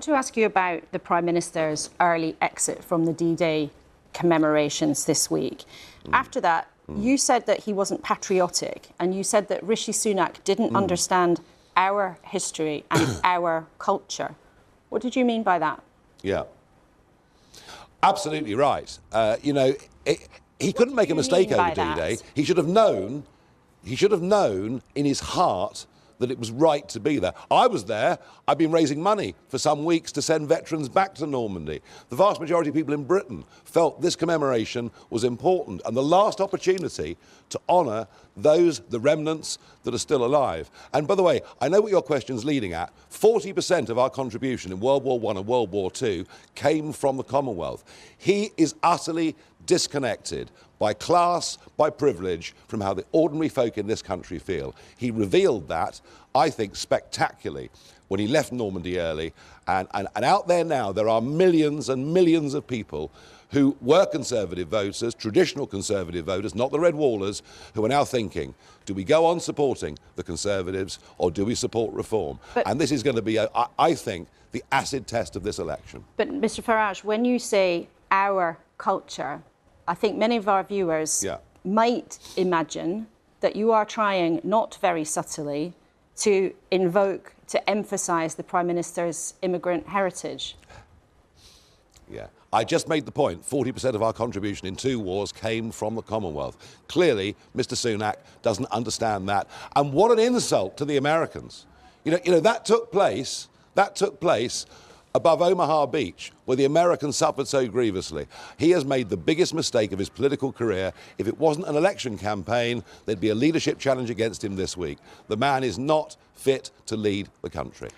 want to ask you about the Prime Minister's early exit from the D-Day commemorations this week. After that, you said that he wasn't patriotic, and you said that Rishi Sunak didn't understand our history and our culture. What did you mean by that? Yeah. Absolutely right. He couldn't make a mistake over D-Day. He should have known in his heart that it was right to be there. I was there. I've been raising money for some weeks to send veterans back to Normandy. The vast majority of people in Britain felt this commemoration was important and the last opportunity to honour the remnants that are still alive. And by the way, I know what your question's leading at. 40% of our contribution in World War I and World War II came from the Commonwealth. He is utterly disconnected by class, by privilege, from how the ordinary folk in this country feel. He revealed that, I think, spectacularly when he left Normandy early. And out there now, there are millions and millions of people who were Conservative voters, traditional Conservative voters, not the Red Wallers, who are now thinking, do we go on supporting the Conservatives or do we support reform? And this is going to be, I think, the acid test of this election. But, Mr Farage, when you say our culture, I think many of our viewers might imagine that you are trying, not very subtly, to emphasise the Prime Minister's immigrant heritage. Yeah. I just made the point, 40% of our contribution in 2 wars came from the Commonwealth. Clearly, Mr Sunak doesn't understand that. And what an insult to the Americans. You know, that took place above Omaha Beach, where the Americans suffered so grievously. He has made the biggest mistake of his political career. If it wasn't an election campaign, there'd be a leadership challenge against him this week. The man is not fit to lead the country.